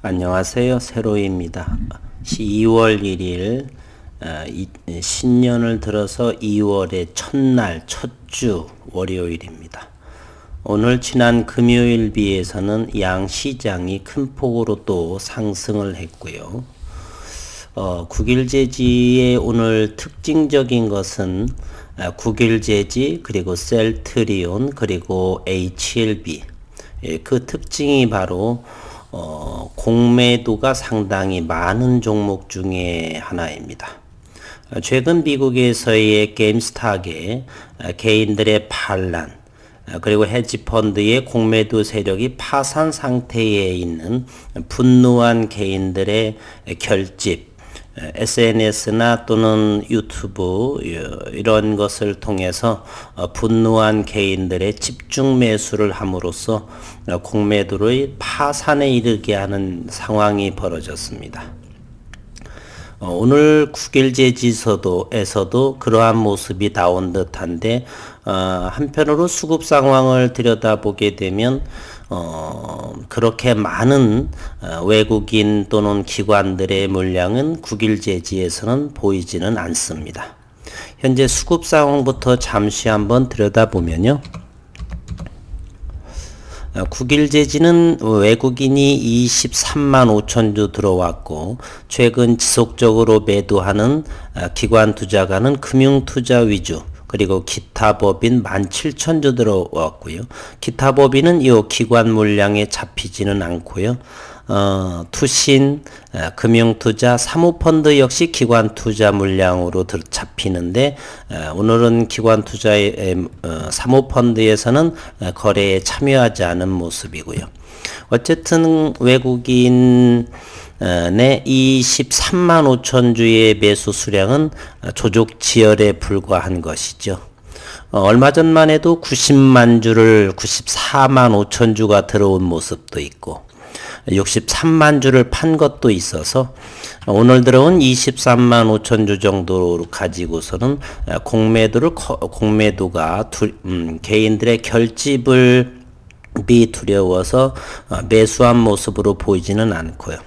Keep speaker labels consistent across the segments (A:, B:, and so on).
A: 안녕하세요. 세로이입니다. 2월 1일 신년을 들어서 2월의 첫날, 첫 주 월요일입니다. 오늘 지난 금요일 비해서는 양시장이 큰 폭으로 또 상승을 했고요. 국일제지의 오늘 특징적인 것은 국일제지 그리고 셀트리온 그리고 HLB 그 특징이 바로 공매도가 상당히 많은 종목 중에 하나입니다. 최근 미국에서의 게임스탁에 개인들의 반란 그리고 헤지펀드의 공매도 세력이 파산 상태에 있는 분노한 개인들의 결집, SNS나 또는 유튜브 이런 것을 통해서 분노한 개인들의 집중 매수를 함으로써 공매도의 파산에 이르게 하는 상황이 벌어졌습니다. 오늘 국일제지에서도 그러한 모습이 나온 듯한데 한편으로 수급 상황을 들여다보게 되면 그렇게 많은 외국인 또는 기관들의 물량은 국일제지에서는 보이지는 않습니다. 현재 수급 상황부터 잠시 한번 들여다보면요. 국일제지는 외국인이 23만 5천 주 들어왔고 최근 지속적으로 매도하는 기관 투자가는 금융투자 위주 그리고 기타 법인 17,000주 들어왔고요. 기타 법인은 이 기관 물량에 잡히지는 않고요. 투신, 금융투자, 사모펀드 역시 기관 투자 물량으로 잡히는데 오늘은 기관 투자의 사모펀드에서는 거래에 참여하지 않은 모습이고요. 어쨌든 외국인 내 23만 5천 주의 매수 수량은 조족 지열에 불과한 것이죠. 얼마 전만 해도 90만 주를 94만 5천 주가 들어온 모습도 있고 63만 주를 판 것도 있어서 오늘 들어온 23만 5천 주 정도로 가지고서는 공매도가 개인들의 결집을 두려워서 매수한 모습으로 보이지는 않고요.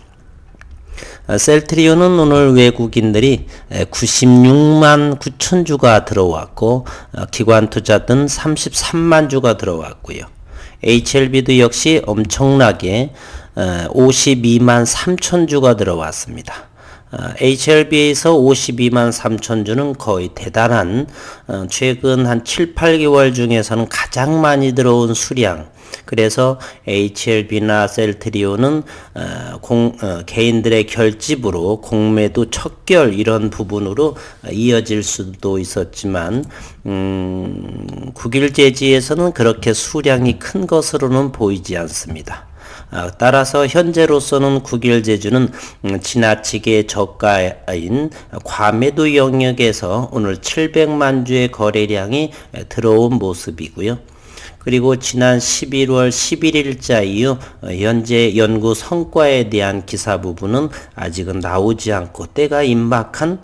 A: 셀트리온은 오늘 외국인들이 96만 9천 주가 들어왔고 기관 투자든 33만 주가 들어왔고요. HLB도 역시 엄청나게 52만 3천 주가 들어왔습니다. HLB에서 52만 3천 주는 거의 대단한 최근 한 7, 8개월 중에서는 가장 많이 들어온 수량. 그래서 HLB나 셀트리온은 개인들의 결집으로 공매도 척결 이런 부분으로 이어질 수도 있었지만 국일제지에서는 그렇게 수량이 큰 것으로는 보이지 않습니다. 따라서 현재로서는 국일제주는 지나치게 저가인 과매도 영역에서 오늘 700만 주의 거래량이 들어온 모습이고요. 그리고 지난 11월 11일자 이후 현재 연구 성과에 대한 기사 부분은 아직은 나오지 않고 때가 임박한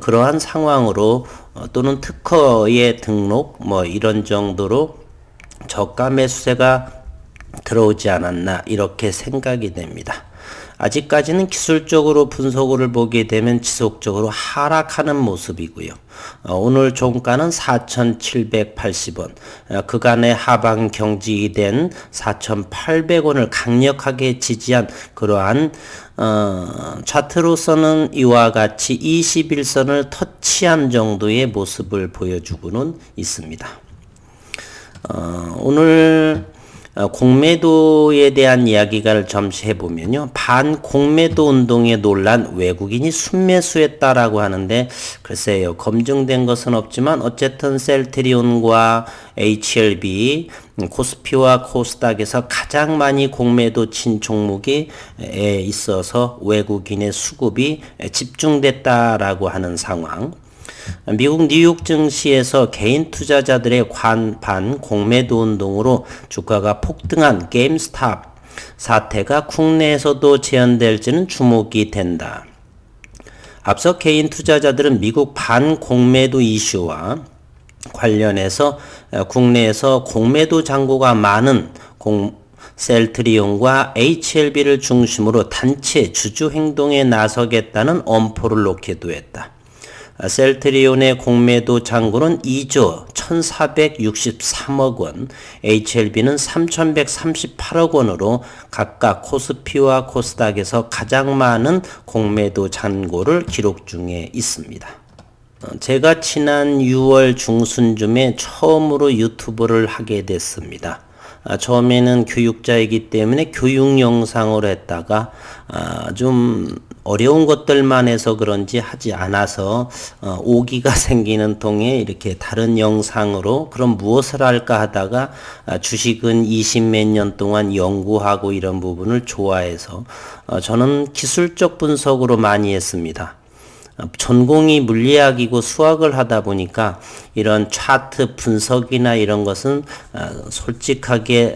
A: 그러한 상황으로 또는 특허의 등록 이런 정도로 저가 매수세가 들어오지 않았나 이렇게 생각이 됩니다. 아직까지는 기술적으로 분석을 보게 되면 지속적으로 하락하는 모습이고요. 오늘 종가는 4,780원, 그간의 하방 경직된 4,800원을 강력하게 지지한 그러한 차트로서는 이와 같이 21선을 터치한 정도의 모습을 보여주고는 있습니다. 오늘 공매도에 대한 이야기를 잠시 해보면요. 반공매도 운동에 놀란 외국인이 순매수했다라고 하는데 글쎄요. 검증된 것은 없지만 어쨌든 셀트리온과 HLB, 코스피와 코스닥에서 가장 많이 공매도 친 종목이 있어서 외국인의 수급이 집중됐다라고 하는 상황. 미국 뉴욕 증시에서 개인 투자자들의 반 공매도 운동으로 주가가 폭등한 게임스탑 사태가 국내에서도 재현될지는 주목이 된다. 앞서 개인 투자자들은 미국 반공매도 이슈와 관련해서 국내에서 공매도 잔고가 많은 셀트리온과 HLB를 중심으로 단체 주주 행동에 나서겠다는 엄포를 놓기도 했다. 셀트리온의 공매도 잔고는 2조 1463억 원, HLB는 3138억 원으로 각각 코스피와 코스닥에서 가장 많은 공매도 잔고를 기록 중에 있습니다. 제가 지난 6월 중순쯤에 처음으로 유튜브를 하게 됐습니다. 처음에는 교육자이기 때문에 교육 영상으로 했다가 좀 어려운 것들만 해서 그런지 하지 않아서 오기가 생기는 통에 이렇게 다른 영상으로 그럼 무엇을 할까 하다가 주식은 20몇 년 동안 연구하고 이런 부분을 좋아해서 저는 기술적 분석으로 많이 했습니다. 전공이 물리학이고 수학을 하다 보니까 이런 차트 분석이나 이런 것은 솔직하게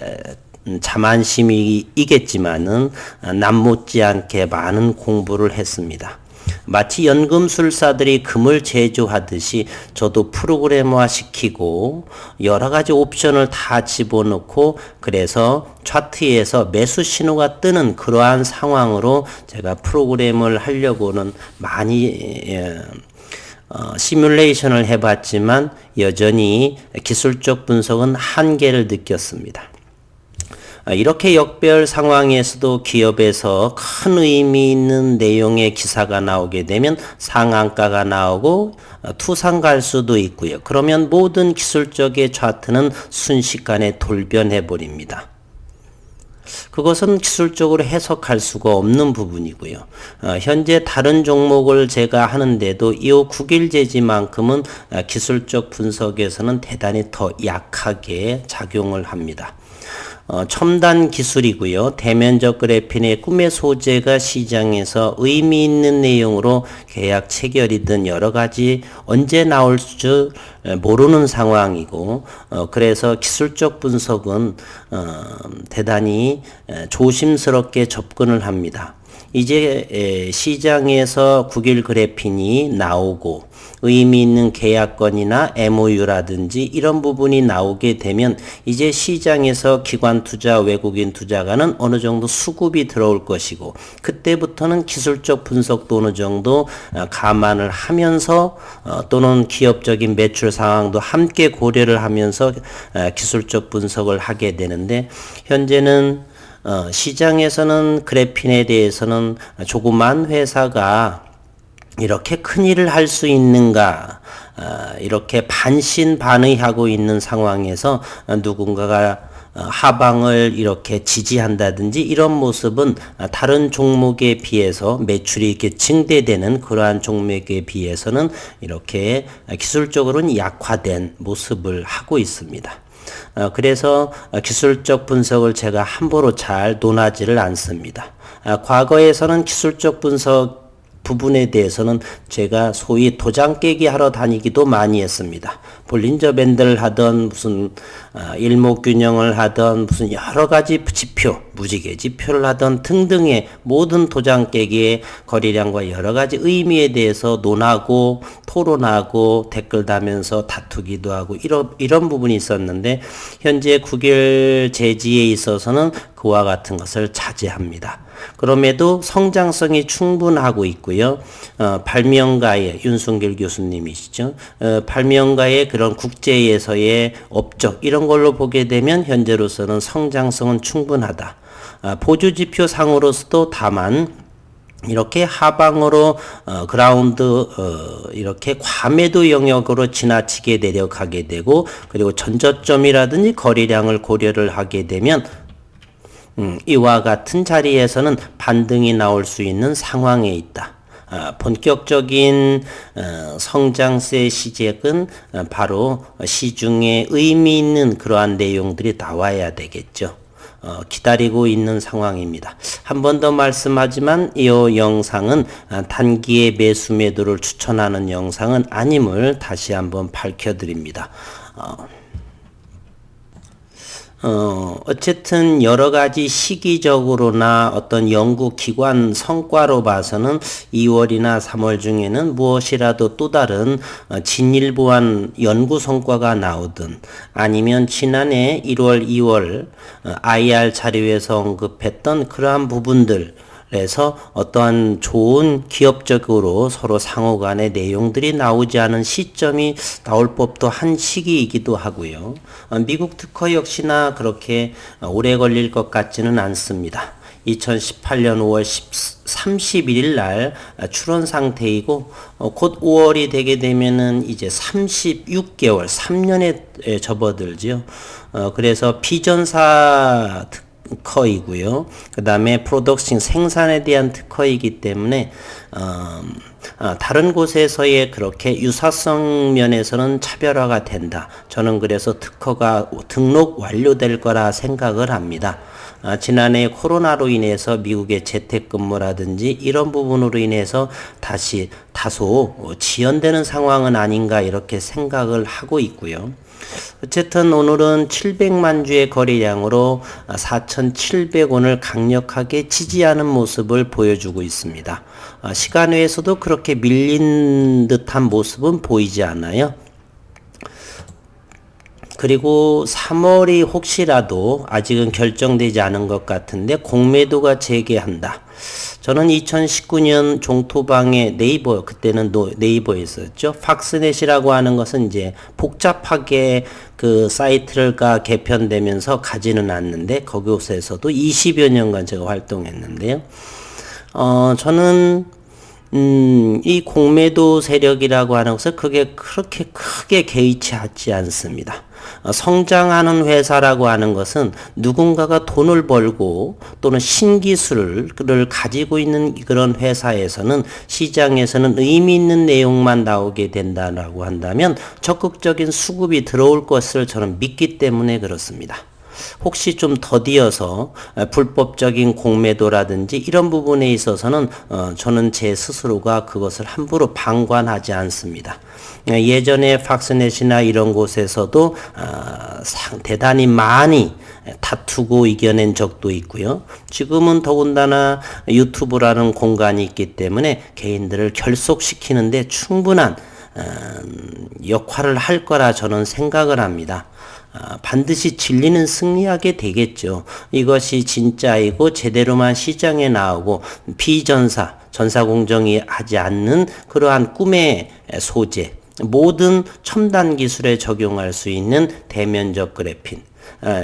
A: 자만심이겠지만은 남 못지않게 많은 공부를 했습니다. 마치 연금술사들이 금을 제조하듯이 저도 프로그래머화 시키고 여러 가지 옵션을 다 집어넣고 그래서 차트에서 매수 신호가 뜨는 그러한 상황으로 제가 프로그램을 하려고는 많이 시뮬레이션을 해봤지만 여전히 기술적 분석은 한계를 느꼈습니다. 이렇게 역별 상황에서도 기업에서 큰 의미 있는 내용의 기사가 나오게 되면 상한가가 나오고 투상 갈 수도 있고요. 그러면 모든 기술적의 차트는 순식간에 돌변해 버립니다. 그것은 기술적으로 해석할 수가 없는 부분이고요. 현재 다른 종목을 제가 하는데도 이 9일제지만큼은 기술적 분석에서는 대단히 더 약하게 작용을 합니다. 첨단 기술이고요. 대면적 그래핀의 꿈의 소재가 시장에서 의미 있는 내용으로 계약 체결이든 여러 가지 언제 나올 줄 모르는 상황이고 그래서 기술적 분석은 대단히 조심스럽게 접근을 합니다. 이제 시장에서 9일 그래핀이 나오고 의미 있는 계약건이나 MOU라든지 이런 부분이 나오게 되면 이제 시장에서 기관 투자, 외국인 투자가는 어느 정도 수급이 들어올 것이고 그때부터는 기술적 분석도 어느 정도 감안을 하면서 또는 기업적인 매출 상황도 함께 고려를 하면서 기술적 분석을 하게 되는데 현재는 시장에서는 그래핀에 대해서는 조그만 회사가 이렇게 큰일을 할 수 있는가 이렇게 반신반의하고 있는 상황에서 누군가가 하방을 이렇게 지지한다든지 이런 모습은 다른 종목에 비해서 매출이 이렇게 증대되는 그러한 종목에 비해서는 이렇게 기술적으로는 약화된 모습을 하고 있습니다. 그래서 기술적 분석을 제가 함부로 잘 논하지를 않습니다. 과거에서는 기술적 분석 부분에 대해서는 제가 소위 도장 깨기 하러 다니기도 많이 했습니다. 볼린저 밴드를 하던 무슨 일목균형을 하던 무슨 여러 가지 지표, 무지개 지표를 하던 등등의 모든 도장 깨기의 거래량과 여러 가지 의미에 대해서 논하고 토론하고 댓글 달면서 다투기도 하고 이런 부분이 있었는데 현재 9일 제지에 있어서는 그와 같은 것을 자제합니다. 그럼에도 성장성이 충분하고 있고요. 발명가의 윤순길 교수님이시죠. 발명가의 그런 국제에서의 업적 이런 걸로 보게 되면 현재로서는 성장성은 충분하다. 보조지표 상으로서도 다만 이렇게 하방으로 그라운드 이렇게 과매도 영역으로 지나치게 내려가게 되고 그리고 전저점이라든지 거래량을 고려를 하게 되면 이와 같은 자리에서는 반등이 나올 수 있는 상황에 있다. 본격적인 성장세 시작은 바로 시중에 의미 있는 그러한 내용들이 나와야 되겠죠. 기다리고 있는 상황입니다. 한 번 더 말씀하지만 이 영상은 단기의 매수 매도를 추천하는 영상은 아님을 다시 한번 밝혀드립니다. 어쨌든 여러 가지 시기적으로나 어떤 연구기관 성과로 봐서는 2월이나 3월 중에는 무엇이라도 또 다른 진일보한 연구 성과가 나오든 아니면 지난해 1월, 2월 IR 자료에서 언급했던 그러한 부분들 그래서 어떠한 좋은 기업적으로 서로 상호 간의 내용들이 나오지 않은 시점이 나올 법도 한 시기이기도 하고요. 미국 특허 역시나 그렇게 오래 걸릴 것 같지는 않습니다. 2018년 5월 31일 날 출원 상태이고 곧 5월이 되게 되면은 이제 36개월, 3년에 접어들죠. 그래서 비전사 특허이고요. 그 다음에 프로덕션 생산에 대한 특허이기 때문에 다른 곳에서의 그렇게 유사성 면에서는 차별화가 된다. 저는 그래서 특허가 등록 완료될 거라 생각을 합니다. 지난해 코로나로 인해서 미국의 재택근무라든지 이런 부분으로 인해서 다시 다소 지연되는 상황은 아닌가 이렇게 생각을 하고 있고요. 어쨌든 오늘은 700만 주의 거래량으로 4,700원을 강력하게 지지하는 모습을 보여주고 있습니다. 시간외에서도 그렇게 밀린 듯한 모습은 보이지 않아요. 그리고 3월이 혹시라도 아직은 결정되지 않은 것 같은데 공매도가 재개한다. 저는 2019년 종토방에 네이버, 그때는 네이버에 있었죠. 팍스넷이라고 하는 것은 이제 복잡하게 그 사이트가 개편되면서 가지는 않는데 거기에서도 20여 년간 제가 활동했는데요. 저는 이 공매도 세력이라고 하는 것은 그게 그렇게 크게 개의치 않습니다. 성장하는 회사라고 하는 것은 누군가가 돈을 벌고 또는 신기술을 가지고 있는 그런 회사에서는 시장에서는 의미 있는 내용만 나오게 된다라고 한다면 적극적인 수급이 들어올 것을 저는 믿기 때문에 그렇습니다. 혹시 좀 더디어서 불법적인 공매도라든지 이런 부분에 있어서는 저는 제 스스로가 그것을 함부로 방관하지 않습니다. 예전에 팍스넷이나 이런 곳에서도 대단히 많이 다투고 이겨낸 적도 있고요. 지금은 더군다나 유튜브라는 공간이 있기 때문에 개인들을 결속시키는데 충분한 역할을 할 거라 저는 생각을 합니다. 반드시 진리는 승리하게 되겠죠. 이것이 진짜이고 제대로만 시장에 나오고 비전사, 전사공정이 하지 않는 그러한 꿈의 소재, 모든 첨단 기술에 적용할 수 있는 대면적 그래핀.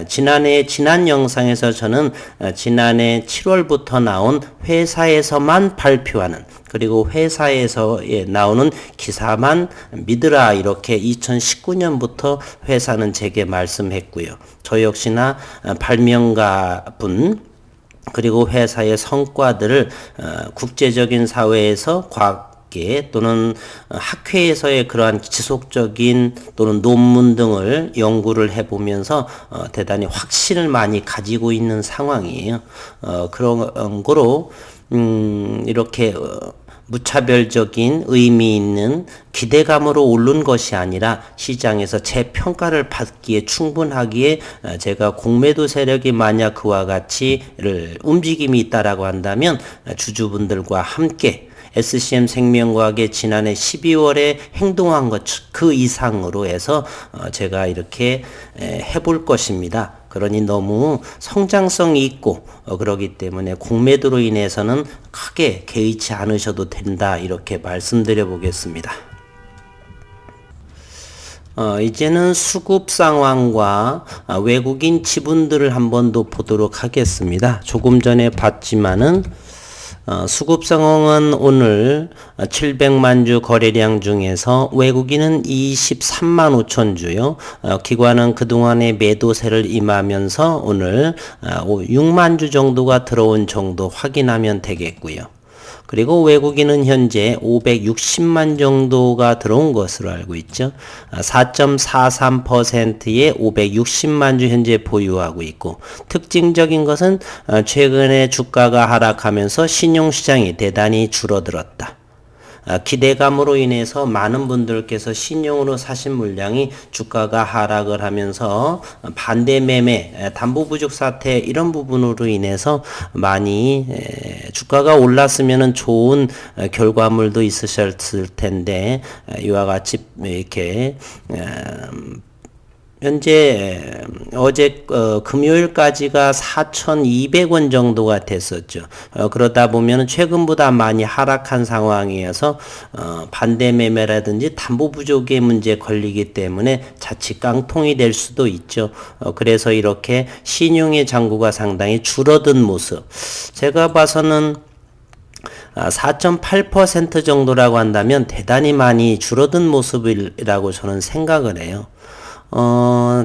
A: 지난 영상에서 저는 지난해 7월부터 나온 회사에서만 발표하는 그리고 회사에서 나오는 기사만 믿으라 이렇게 2019년부터 회사는 제게 말씀했고요. 저 역시나 발명가분 그리고 회사의 성과들을 국제적인 사회에서 과학계 또는 학회에서의 그러한 지속적인 또는 논문 등을 연구를 해보면서 대단히 확신을 많이 가지고 있는 상황이에요. 그런 거로 이렇게 무차별적인 의미 있는 기대감으로 오른 것이 아니라 시장에서 제 평가를 받기에 충분하기에 제가 공매도 세력이 만약 그와 같이 움직임이 있다라고 한다면 주주분들과 함께 SCM 생명과학의 지난해 12월에 행동한 것 그 이상으로 해서 제가 이렇게 해볼 것입니다. 그러니 너무 성장성이 있고 그러기 때문에 공매도로 인해서는 크게 개의치 않으셔도 된다 이렇게 말씀드려 보겠습니다. 이제는 수급 상황과 외국인 지분들을 한 번 더 보도록 하겠습니다. 조금 전에 봤지만은 수급 상황은 오늘 700만 주 거래량 중에서 외국인은 23만 5천 주요. 기관은 그동안의 매도세를 임하면서 오늘 6만 주 정도가 들어온 정도 확인하면 되겠고요. 그리고 외국인은 현재 560만 정도가 들어온 것으로 알고 있죠. 4.43%의 560만 주 현재 보유하고 있고 특징적인 것은 최근에 주가가 하락하면서 신용시장이 대단히 줄어들었다. 기대감으로 인해서 많은 분들께서 신용으로 사신 물량이 주가가 하락을 하면서 반대 매매, 담보 부족 사태 이런 부분으로 인해서 많이 주가가 올랐으면은 좋은 결과물도 있으셨을 텐데 이와 같이 이렇게 현재 어제 금요일까지가 4,200원 정도가 됐었죠. 그러다 보면 최근보다 많이 하락한 상황이어서 반대 매매라든지 담보 부족의 문제 걸리기 때문에 자칫 깡통이 될 수도 있죠. 그래서 이렇게 신용의 잔고가 상당히 줄어든 모습. 제가 봐서는 4.8% 정도라고 한다면 대단히 많이 줄어든 모습이라고 저는 생각을 해요.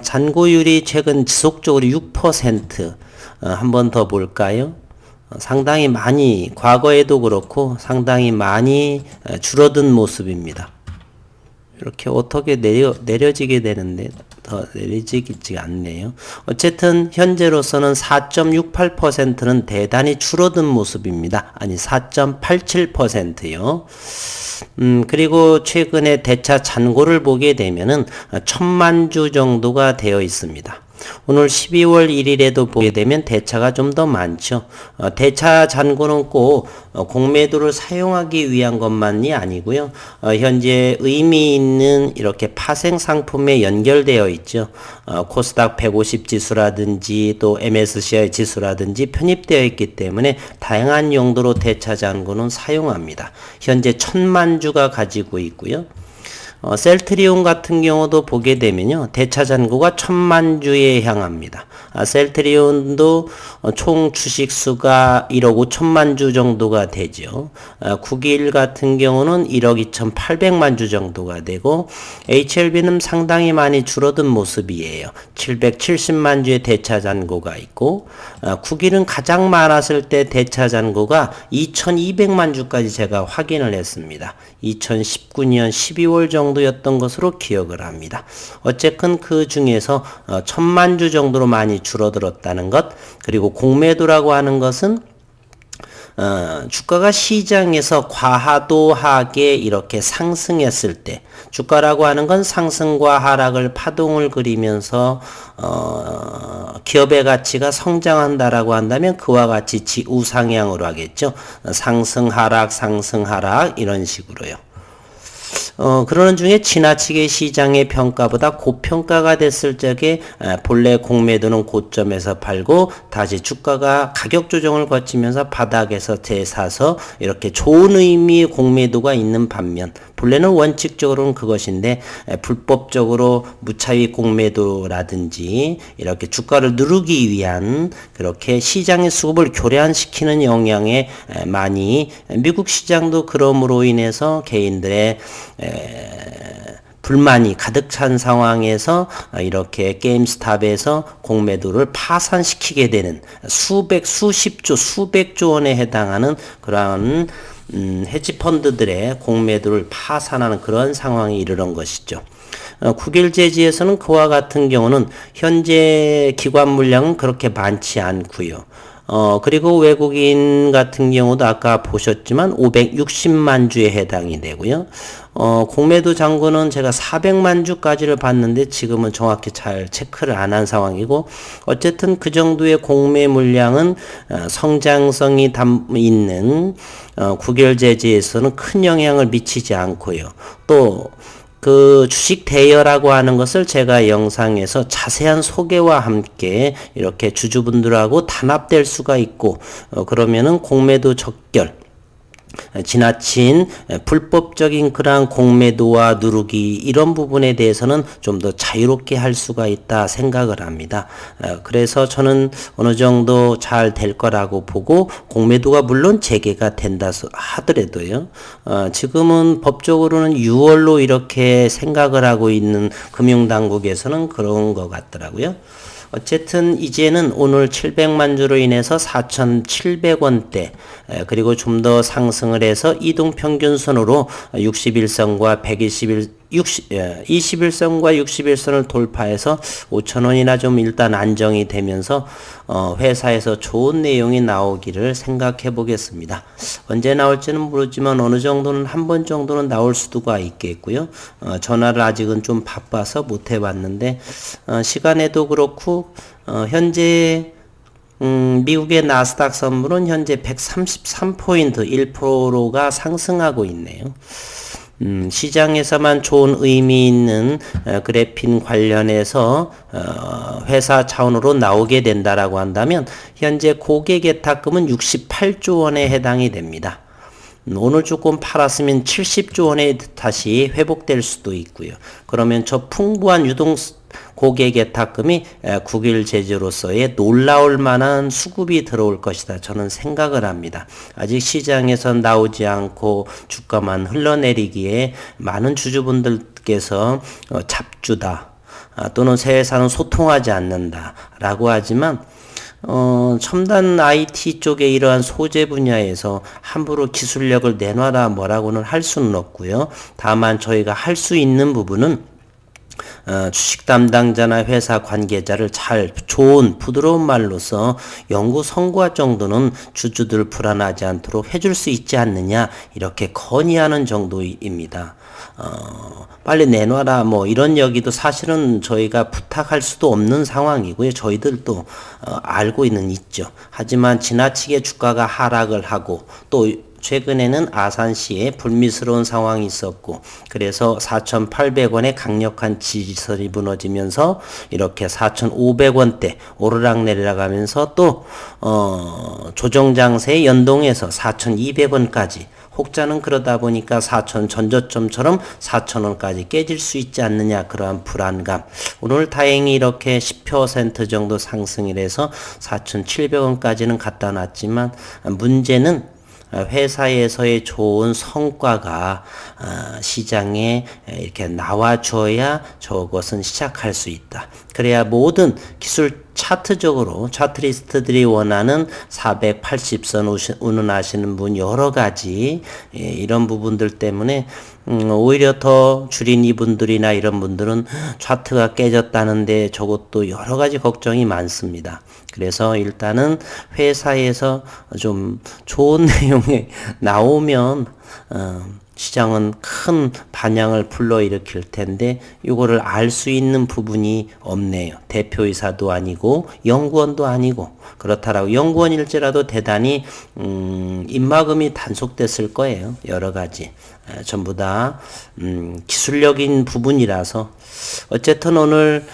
A: 잔고율이 최근 지속적으로 6%, 한 번 더 볼까요? 상당히 많이, 과거에도 그렇고 상당히 많이 줄어든 모습입니다. 이렇게 어떻게 내려지게 되는데 더 내려지지 않네요. 어쨌든 현재로서는 4.68%는 대단히 줄어든 모습입니다. 아니 4.87%요. 그리고 최근에 대차 잔고를 보게 되면은 1,000만 주 정도가 되어 있습니다. 오늘 12월 1일에도 보게 되면 대차가 좀 더 많죠. 대차 잔고는 꼭 공매도를 사용하기 위한 것만이 아니고요. 현재 의미 있는 이렇게 파생 상품에 연결되어 있죠. 코스닥 150 지수라든지 또 MSCI 지수라든지 편입되어 있기 때문에 다양한 용도로 대차 잔고는 사용합니다. 현재 1,000만 주가 가지고 있고요. 셀트리온 같은 경우도 보게 되면요. 대차 잔고가 1,000만 주에 향합니다. 셀트리온도 총 주식수가 1억 5천만 주 정도가 되죠. 국일 같은 경우는 1억 2,800만 주 정도가 되고 HLB는 상당히 많이 줄어든 모습이에요. 770만 주의 대차 잔고가 있고 국일은 가장 많았을 때 대차 잔고가 2,200만 주까지 제가 확인을 했습니다. 2019년 12월 정도였던 것으로 기억을 합니다. 어쨌든 그 중에서 1,000만 주 정도로 많이 줄어들었다는 것, 그리고 공매도라고 하는 것은 주가가 시장에서 과도하게 이렇게 상승했을 때, 주가라고 하는 건 상승과 하락을 파동을 그리면서 기업의 가치가 성장한다라고 한다면 그와 같이 우상향으로 하겠죠. 상승 하락 이런 식으로요. 그러는 중에 지나치게 시장의 평가보다 고평가가 됐을 적에 본래 공매도는 고점에서 팔고 다시 주가가 가격 조정을 거치면서 바닥에서 재사서 이렇게 좋은 의미의 공매도가 있는 반면 본래는 원칙적으로는 그것인데 불법적으로 무차익 공매도라든지 이렇게 주가를 누르기 위한 그렇게 시장의 수급을 교란시키는 영향에 많이 미국 시장도 그럼으로 인해서 개인들의 불만이 가득 찬 상황에서 이렇게 게임스탑에서 공매도를 파산시키게 되는 수십조, 수백조 원에 해당하는 그러한 헤지펀드들의 공매도를 파산하는 그런 상황에 이르는 것이죠. 국일제지에서는 그와 같은 경우는 현재 기관 물량은 그렇게 많지 않고요. 그리고 외국인 같은 경우도 아까 보셨지만 560만 주에 해당이 되고요. 공매도 잔고는 제가 400만 주까지를 봤는데 지금은 정확히 잘 체크를 안 한 상황이고 어쨌든 그 정도의 공매 물량은 성장성이 있는 국일제지에서는 큰 영향을 미치지 않고요. 또 그 주식 대여라고 하는 것을 제가 영상에서 자세한 소개와 함께 이렇게 주주분들하고 단합될 수가 있고 그러면은 공매도 적결 지나친 불법적인 그러한 공매도와 누르기 이런 부분에 대해서는 좀 더 자유롭게 할 수가 있다 생각을 합니다. 그래서 저는 어느 정도 잘 될 거라고 보고 공매도가 물론 재개가 된다 하더라도요. 지금은 법적으로는 6월로 이렇게 생각을 하고 있는 금융당국에서는 그런 것 같더라고요. 어쨌든 이제는 오늘 700만 주로 인해서 4,700원대 그리고 좀 더 상승을 해서 이동평균선으로 61선과 21선과 61선을 돌파해서 5,000원이나 좀 일단 안정이 되면서 회사에서 좋은 내용이 나오기를 생각해 보겠습니다. 언제 나올지는 모르지만 어느 정도는 한 번 정도는 나올 수도가 있겠고요. 전화를 아직은 좀 바빠서 못 해봤는데 시간에도 그렇고 현재 미국의 나스닥 선물은 현재 133포인트 1%가 상승하고 있네요. 시장에서만 좋은 의미 있는 그래핀 관련해서 회사 차원으로 나오게 된다라고 한다면 현재 고객예탁금은 68조 원에 해당이 됩니다. 오늘 조금 팔았으면 70조 원에 다시 회복될 수도 있고요. 그러면 저 풍부한 유동 고객예탁금이 국일 제조로서의 놀라울 만한 수급이 들어올 것이다. 저는 생각을 합니다. 아직 시장에서 나오지 않고 주가만 흘러내리기에 많은 주주분들께서 잡주다 또는 새 회사는 소통하지 않는다 라고 하지만 첨단 IT 쪽에 이러한 소재 분야에서 함부로 기술력을 내놔라 뭐라고는 할 수는 없고요. 다만 저희가 할 수 있는 부분은 주식 담당자나 회사 관계자를 잘 좋은 부드러운 말로서 연구 성과 정도는 주주들 불안하지 않도록 해줄 수 있지 않느냐 이렇게 건의하는 정도입니다. 빨리 내놔라 뭐 이런 얘기도 사실은 저희가 부탁할 수도 없는 상황이고요. 저희들도 알고 있죠. 하지만 지나치게 주가가 하락을 하고 또 최근에는 아산시에 불미스러운 상황이 있었고 그래서 4,800원의 강력한 지지선이 무너지면서 이렇게 4,500원대 오르락내리락 하면서 또 조정장세에 연동해서 4,200원까지 혹자는 그러다 보니까 4,000 전저점처럼 4,000원까지 깨질 수 있지 않느냐 그러한 불안감. 오늘 다행히 이렇게 10% 정도 상승이 돼서 4,700원까지는 갖다 놨지만 문제는 회사에서의 좋은 성과가 시장에 이렇게 나와줘야 저것은 시작할 수 있다. 그래야 모든 기술 차트적으로 차트리스트들이 원하는 480선 운운하시는 분 여러 가지 이런 부분들 때문에 오히려 더 줄인 이분들이나 이런 분들은 차트가 깨졌다는데 저것도 여러 가지 걱정이 많습니다. 그래서 일단은 회사에서 좀 좋은 내용이 나오면 시장은 큰 반향을 불러일으킬 텐데 이거를 알 수 있는 부분이 없네요. 대표이사도 아니고 연구원도 아니고 그렇다라고 연구원일지라도 대단히 입막음이 단속됐을 거예요. 여러 가지 전부 다 기술력인 부분이라서 어쨌든 오늘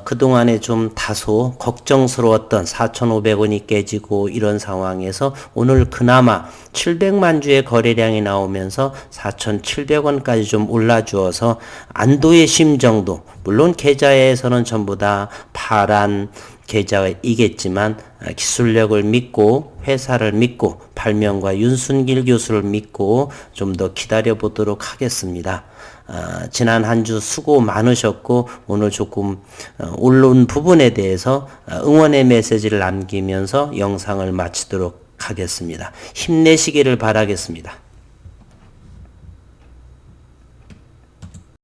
A: 그동안에 좀 다소 걱정스러웠던 4,500원이 깨지고 이런 상황에서 오늘 그나마 700만 주의 거래량이 나오면서 4,700원까지 좀 올라주어서 안도의 심정도 물론 계좌에서는 전부 다 파란 계좌이겠지만 기술력을 믿고 회사를 믿고 발명가 윤순길 교수를 믿고 좀 더 기다려 보도록 하겠습니다. 지난 한 주 수고 많으셨고 오늘 조금 올라온 부분에 대해서 응원의 메시지를 남기면서 영상을 마치도록 하겠습니다. 힘내시기를 바라겠습니다.